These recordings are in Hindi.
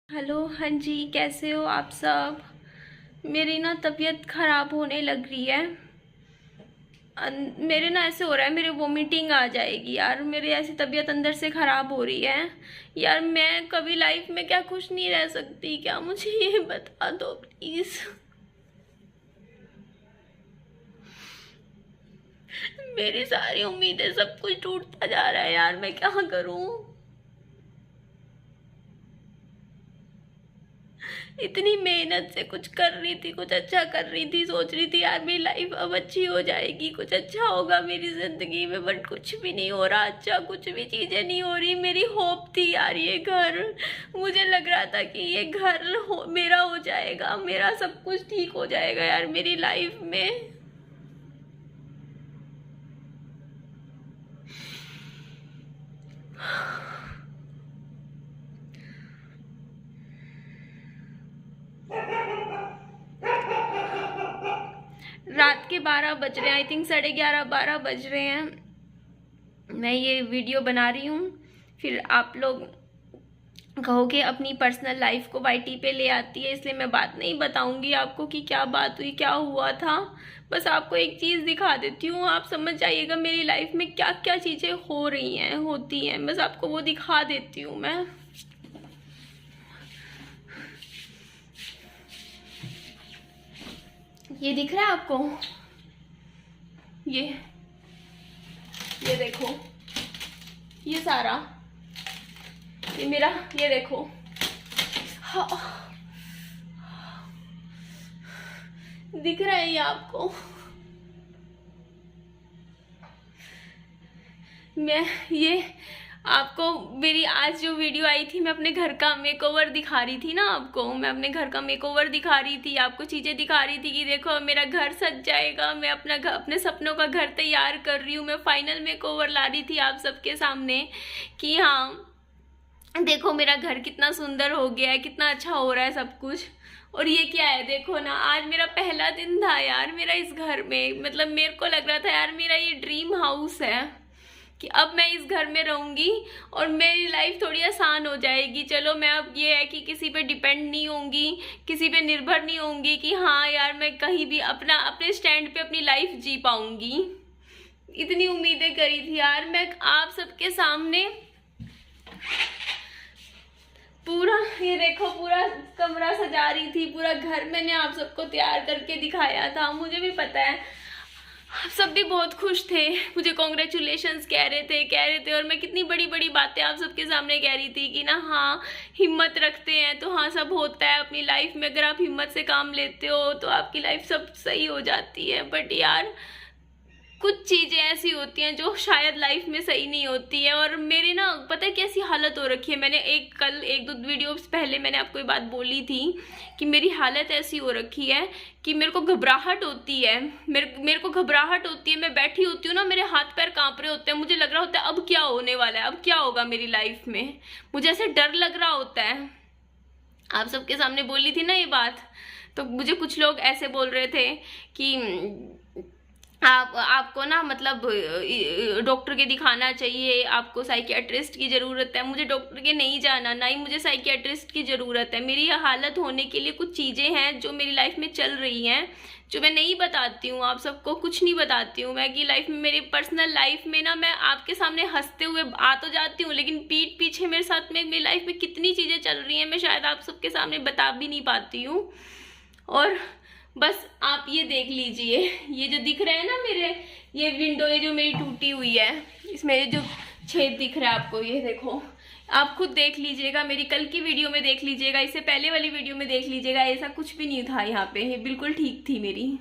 हेलो, हाँ जी, कैसे हो आप सब। मेरी ना तबीयत ख़राब होने लग रही है। मेरे ना ऐसे हो रहा है, मेरे वोमिटिंग आ जाएगी यार। मेरी ऐसी तबीयत अंदर से ख़राब हो रही है यार। मैं कभी लाइफ में क्या खुश नहीं रह सकती क्या? मुझे ये बता दो प्लीज़। मेरी सारी उम्मीदें, सब कुछ टूटता जा रहा है यार। मैं क्या करूँ? इतनी मेहनत से कुछ कर रही थी, कुछ अच्छा कर रही थी, सोच रही थी यार मेरी लाइफ अब अच्छी हो जाएगी, कुछ अच्छा होगा मेरी जिंदगी में, बट कुछ भी नहीं हो रहा अच्छा। कुछ भी चीजें नहीं हो रही। मेरी होप थी यार ये घर, मुझे लग रहा था कि ये घर मेरा हो जाएगा, मेरा सब कुछ ठीक हो जाएगा यार मेरी लाइफ में। रात के 12 बज रहे हैं, आई थिंक 11:30 12 बज रहे हैं। मैं ये वीडियो बना रही हूँ, फिर आप लोग कहोगे अपनी पर्सनल लाइफ को वाईटी पे ले आती है, इसलिए मैं बात नहीं बताऊंगी आपको कि क्या बात हुई, क्या हुआ था। बस आपको एक चीज़ दिखा देती हूँ, आप समझ जाइएगा मेरी लाइफ में क्या क्या चीज़ें हो रही हैं, होती हैं। बस आपको वो दिखा देती हूँ मैं। ये दिख रहा है आपको? ये देखो, ये सारा, ये मेरा, ये देखो। हाँ, दिख रहा है ये आपको? मैं ये आपको मेरी आज जो वीडियो आई थी, मैं अपने घर का मेकओवर दिखा रही थी ना आपको। मैं अपने घर का मेकओवर दिखा रही थी आपको, चीज़ें दिखा रही थी कि देखो मेरा घर सज जाएगा, मैं अपना घर, अपने सपनों का घर तैयार कर रही हूँ। मैं फाइनल मेकओवर ला रही थी आप सबके सामने कि हाँ देखो मेरा घर कितना सुंदर हो गया है, कितना अच्छा हो रहा है सब कुछ। और ये क्या है, देखो ना, आज मेरा पहला दिन था यार मेरा इस घर में। मतलब मेरे को लग रहा था यार मेरा ये ड्रीम हाउस है कि अब मैं इस घर में रहूंगी और मेरी लाइफ थोड़ी आसान हो जाएगी। चलो मैं अब ये है कि किसी पे डिपेंड नहीं होंगी, किसी पे निर्भर नहीं होंगी, कि हाँ यार मैं कहीं भी अपने स्टैंड पे अपनी लाइफ जी पाऊंगी। इतनी उम्मीदें करी थी यार मैं आप सबके सामने। पूरा ये देखो, पूरा कमरा सजा रही थी, पूरा घर मैंने आप सबको तैयार करके दिखाया था। मुझे भी पता है आप सब भी बहुत खुश थे, मुझे कॉन्ग्रेचुलेशंस कह रहे थे। और मैं कितनी बड़ी बड़ी बातें आप सबके सामने कह रही थी कि ना हाँ हिम्मत रखते हैं तो हाँ सब होता है अपनी लाइफ में। अगर आप हिम्मत से काम लेते हो तो आपकी लाइफ सब सही हो जाती है। बट यार कुछ चीज़ें ऐसी होती हैं जो शायद लाइफ में सही नहीं होती है। और मेरी ना पता है कैसी हालत हो रखी है। मैंने कल एक दो वीडियोस पहले मैंने आपको ये बात बोली थी कि मेरी हालत ऐसी हो रखी है कि मेरे को घबराहट होती है। मेरे को घबराहट होती है, मैं बैठी होती हूँ ना, मेरे हाथ पैर कांप रहे होते हैं, मुझे लग रहा होता है अब क्या होने वाला है, अब क्या होगा मेरी लाइफ में। मुझे ऐसे डर लग रहा होता है। आप सबके सामने बोली थी ना ये बात, तो मुझे कुछ लोग ऐसे बोल रहे थे कि आपको ना मतलब डॉक्टर के दिखाना चाहिए, आपको साइकियाट्रिस्ट की ज़रूरत है। मुझे डॉक्टर के नहीं जाना, ना ही मुझे साइकियाट्रिस्ट की ज़रूरत है। मेरी यह हालत होने के लिए कुछ चीज़ें हैं जो मेरी लाइफ में चल रही हैं, जो मैं नहीं बताती हूँ आप सबको, कुछ नहीं बताती हूँ मैं कि लाइफ में, मेरी पर्सनल लाइफ में ना मैं आपके सामने हंसते हुए आ तो जाती हूँ, लेकिन पीठ पीछे मेरे साथ में मेरी लाइफ में कितनी चीज़ें चल रही हैं मैं शायद आप सबके सामने बता भी नहीं पाती हूँ। और बस आप ये देख लीजिए, ये जो दिख रहे हैं ना मेरे, ये विंडो, ये जो मेरी टूटी हुई है, इसमें ये जो छेद दिख रहा है आपको, ये देखो, आप खुद देख लीजिएगा। मेरी कल की वीडियो में देख लीजिएगा, इससे पहले वाली वीडियो में देख लीजिएगा, ऐसा कुछ भी नहीं था यहाँ पे, ये बिल्कुल ठीक थी मेरी।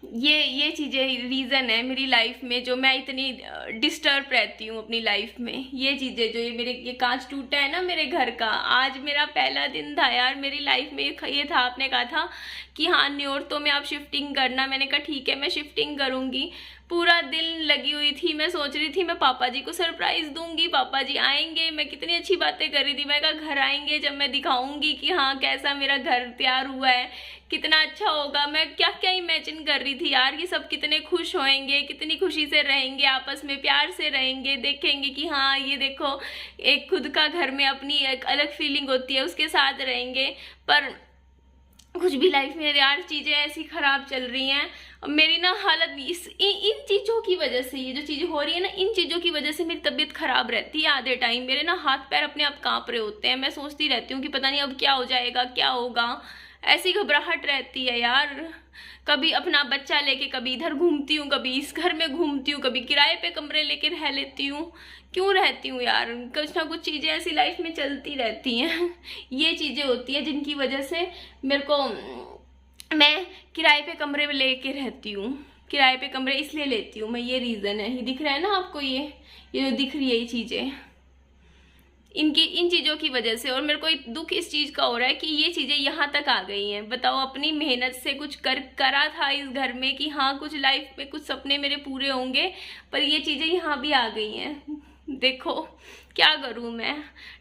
ये चीज़ें रीज़न है मेरी लाइफ में जो मैं इतनी डिस्टर्ब रहती हूँ अपनी लाइफ में। ये चीज़ें जो ये कांच टूटा है ना मेरे घर का, आज मेरा पहला दिन था यार मेरी लाइफ में। ये था, आपने कहा था कि हाँ न्योर तो में आप शिफ्टिंग करना, मैंने कहा ठीक है मैं शिफ्टिंग करूँगी। पूरा दिन लगी हुई थी, मैं सोच रही थी मैं पापा जी को सरप्राइज दूंगी, पापा जी आएंगे, मैं कितनी अच्छी बातें कर रही थी। मैं कहा घर आएंगे जब मैं दिखाऊंगी कि हाँ कैसा मेरा घर तैयार हुआ है, कितना अच्छा होगा। मैं क्या क्या इमेजिन कर रही थी यार, ये सब कितने खुश होएंगे, कितनी खुशी से रहेंगे, आपस में प्यार से रहेंगे, देखेंगे कि हाँ ये देखो एक खुद का घर में अपनी एक अलग फीलिंग होती है, उसके साथ रहेंगे। पर कुछ भी लाइफ में यार चीज़ें ऐसी ख़राब चल रही हैं। मेरी ना हालत इन चीज़ों की वजह से, ये जो चीज़ें हो रही है ना, इन चीज़ों की वजह से मेरी तबीयत ख़राब रहती है आधे टाइम। मेरे ना हाथ पैर अपने आप कांप रहे होते हैं, मैं सोचती रहती हूँ कि पता नहीं अब क्या हो जाएगा, क्या होगा। ऐसी घबराहट रहती है यार। कभी अपना बच्चा लेके कभी इधर घूमती हूँ, कभी इस घर में घूमती हूँ, कभी किराए पे कमरे लेके रह लेती हूँ। क्यों रहती हूँ यार, कुछ ना कुछ चीज़ें ऐसी लाइफ में चलती रहती हैं। ये चीज़ें होती हैं जिनकी वजह से मेरे को, मैं किराए पे कमरे में लेके रहती हूँ। किराए पे कमरे इसलिए लेती हूँ मैं, ये रीज़न है। ये दिख रहा है ना आपको, ये जो दिख रही है ये चीज़ें, इन चीज़ों की वजह से। और मेरे को दुख इस चीज़ का हो रहा है कि ये चीज़ें यहाँ तक आ गई हैं। बताओ, अपनी मेहनत से कुछ करा था इस घर में कि हाँ कुछ लाइफ में कुछ सपने मेरे पूरे होंगे, पर ये चीज़ें यहाँ भी आ गई हैं। देखो क्या करूँ मैं,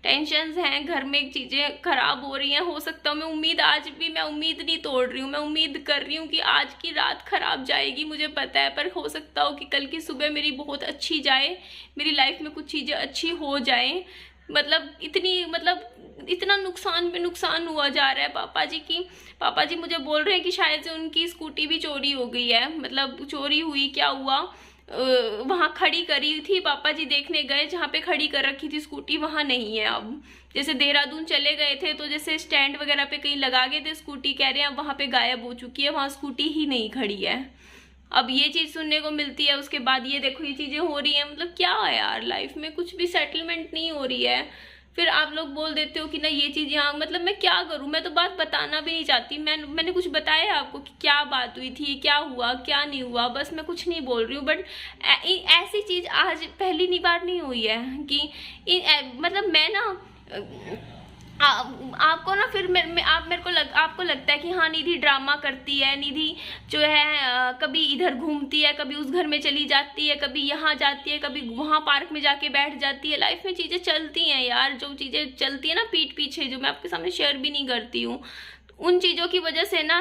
टेंशन्स हैं घर में, चीज़ें खराब हो रही हैं। हो सकता है मैं उम्मीद, आज भी मैं उम्मीद नहीं तोड़ रही हूँ, मैं उम्मीद कर रही हूँ कि आज की रात खराब जाएगी, मुझे पता है, पर हो सकता हो कि कल की सुबह मेरी बहुत अच्छी जाए, मेरी लाइफ में कुछ चीज़ें अच्छी हो जाएं। इतना नुकसान पे नुकसान हुआ जा रहा है पापा जी की। पापा जी मुझे बोल रहे हैं कि शायद से उनकी स्कूटी भी चोरी हो गई है। मतलब चोरी हुई, क्या हुआ, वहाँ खड़ी करी थी, पापा जी देखने गए, जहाँ पे खड़ी कर रखी थी स्कूटी वहाँ नहीं है अब। जैसे देहरादून चले गए थे तो जैसे स्टैंड वगैरह पे कहीं लगा गए थे स्कूटी, कह रहे हैं अब वहाँ पे गायब हो चुकी है, वहाँ स्कूटी ही नहीं खड़ी है। अब ये चीज़ सुनने को मिलती है, उसके बाद ये देखो ये चीज़ें हो रही हैं। मतलब क्या है यार, लाइफ में कुछ भी सेटलमेंट नहीं हो रही है। फिर आप लोग बोल देते हो कि ना ये चीज़ यहाँ, मतलब मैं क्या करूँ, मैं तो बात बताना भी नहीं चाहती। मैंने कुछ बताया आपको कि क्या बात हुई थी, क्या हुआ क्या नहीं हुआ, बस मैं कुछ नहीं बोल रही हूँ। बट ऐसी चीज़ आज पहली बार नहीं हुई है कि मतलब मैं ना आपको ना फिर आपको लगता है कि हाँ निधि ड्रामा करती है, निधि जो है कभी इधर घूमती है, कभी उस घर में चली जाती है, कभी यहाँ जाती है, कभी वहाँ पार्क में जाके बैठ जाती है। लाइफ में चीज़ें चलती हैं यार, जो चीज़ें चलती है ना पीठ पीछे, जो मैं आपके सामने शेयर भी नहीं करती हूँ, उन चीज़ों की वजह से ना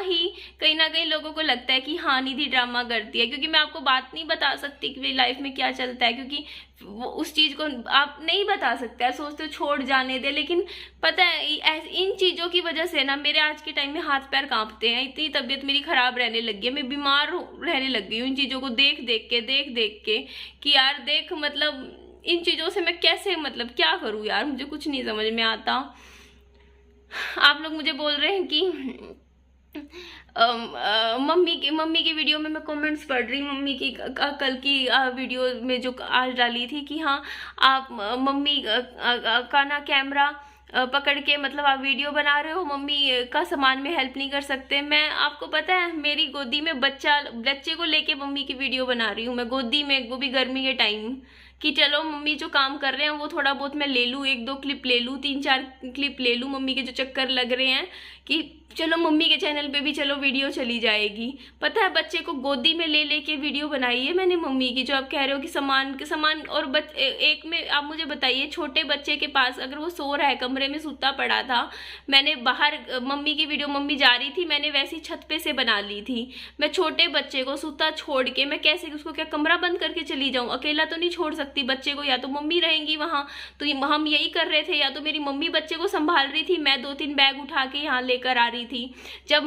कहीं लोगों को लगता है कि हाँ निधि ड्रामा करती है। क्योंकि मैं आपको बात नहीं बता सकती कि मेरी लाइफ में क्या चलता है, क्योंकि वो उस चीज़ को आप नहीं बता सकते, आप सोचते हो छोड़ जाने दे। लेकिन पता है इन चीज़ों की वजह से ना मेरे आज के टाइम में हाथ पैर कांपते हैं, इतनी तबीयत मेरी ख़राब रहने लगी है, मैं बीमार रहने लग गई हूँ इन चीज़ों को देख देख के कि यार देख, मतलब इन चीज़ों से मैं कैसे, मतलब क्या करूँ यार, मुझे कुछ नहीं समझ में आता। आप लोग मुझे बोल रहे हैं कि मम्मी की वीडियो में मैं कमेंट्स पढ़ रही, मम्मी की कल की वीडियो में जो आज डाली थी कि हाँ आप मम्मी का ना कैमरा पकड़ के, मतलब आप वीडियो बना रहे हो, मम्मी का सामान में हेल्प नहीं कर सकते। मैं, आपको पता है मेरी गोदी में बच्चे को लेके मम्मी की वीडियो बना रही हूँ मैं गोदी में, वो भी गर्मी के टाइम, कि चलो मम्मी जो काम कर रहे हैं वो थोड़ा बहुत मैं ले लूँ, 1-2 क्लिप ले लूँ, 3-4 क्लिप ले लूँ, मम्मी के जो चक्कर लग रहे हैं कि चलो मम्मी के चैनल पे भी चलो वीडियो चली जाएगी। पता है बच्चे को गोदी में ले लेके वीडियो बनाई है मैंने मम्मी की। जो आप कह रहे हो कि सामान और एक में आप मुझे बताइए, छोटे बच्चे के पास अगर वो सो रहा है, कमरे में सूता पड़ा था, मैंने बाहर मम्मी की वीडियो, मम्मी जा रही थी, मैंने वैसी छत पे से बना ली थी। मैं छोटे बच्चे को सूता छोड़ के मैं कैसे उसको, क्या कमरा बंद करके चली जाऊँ? अकेला तो नहीं छोड़ सकती बच्चे को, या तो मम्मी रहेंगी वहाँ। तो हम यही कर रहे थे, या तो मेरी मम्मी बच्चे को संभाल रही थी, मैं 2-3 बैग उठा के यहाँ लेकर आ रही थी। जब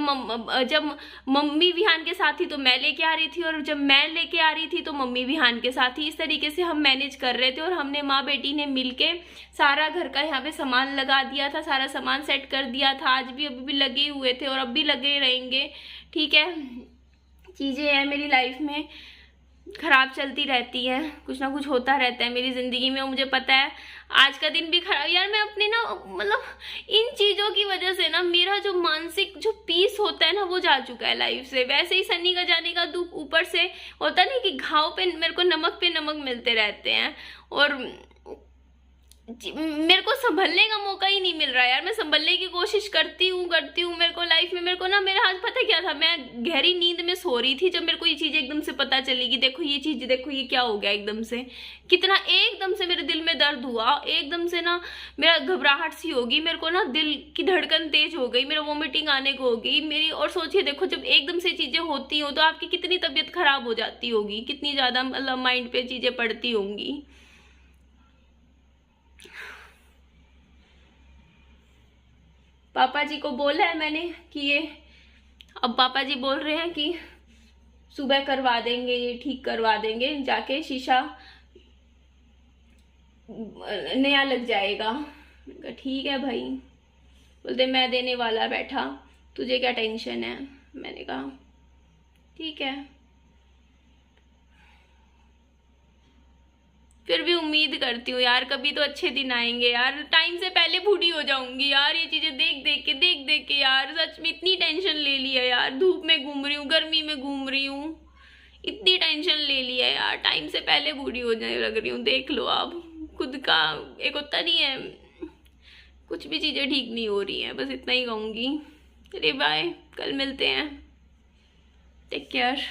मम्मी विहान के साथ थी तो मैं लेके आ रही थी, और जब मैं लेके आ रही थी तो मम्मी विहान के साथ थी। इस तरीके से हम मैनेज कर रहे थे, और हमने माँ बेटी ने मिलके सारा घर का यहाँ पे सामान लगा दिया था, सारा सामान सेट कर दिया था। आज भी अभी भी लगे हुए थे और अब भी लगे रहेंगे। ठीक है, चीज़ें हैं मेरी लाइफ में खराब चलती रहती है, कुछ ना कुछ होता रहता है मेरी ज़िंदगी में। मुझे पता है आज का दिन भी खराब यार, मैं अपने ना, मतलब इन चीज़ों की वजह से ना मेरा जो मानसिक जो पीस होता है ना वो जा चुका है लाइफ से। वैसे ही सनी का जाने का दुख ऊपर से होता नहीं कि घाव पे मेरे को नमक पे नमक मिलते रहते हैं। और मेरे को संभलने का मौका ही नहीं मिल रहा यार। मैं संभलने की कोशिश करती हूँ मेरे को लाइफ में, मेरे को ना, मेरे हाथ पता क्या था, मैं गहरी नींद में सो रही थी जब मेरे को ये चीज एकदम से पता चली कि देखो ये चीज, देखो ये क्या हो गया एकदम से, कितना एकदम से मेरे दिल में दर्द हुआ, एकदम से ना मेरा घबराहट सी होगी, मेरे को ना दिल की धड़कन तेज हो गई, मेरा वॉमिटिंग आने को हो गई मेरी। और सोचिए देखो जब एकदम से चीजें होती हो तो आपकी कितनी तबीयत खराब हो जाती होगी, कितनी ज्यादा मतलब माइंड पे चीजें पड़ती होंगी। पापा जी को बोला है मैंने कि ये, अब पापा जी बोल रहे हैं कि सुबह करवा देंगे, ये ठीक करवा देंगे, जाके शीशा नया लग जाएगा। मैंने कहा ठीक है भाई। बोलते मैं देने वाला बैठा, तुझे क्या टेंशन है। मैंने कहा ठीक है। फिर भी उम्मीद करती हूँ यार कभी तो अच्छे दिन आएंगे यार। टाइम से पहले बूढ़ी हो जाऊंगी यार, ये चीजें देख देख के यार सच में इतनी टेंशन ले ली है यार। धूप में घूम रही हूँ, गर्मी में घूम रही हूँ, इतनी टेंशन ले ली है यार। टाइम से पहले बूढ़ी हो जाने लग रही हूँ। देख लो आप, खुद का एक होता नहीं है, कुछ भी चीजें ठीक नहीं हो रही हैं, बस इतना ही कहूँगी। चलिए बाय, कल मिलते हैं, टेक केयर।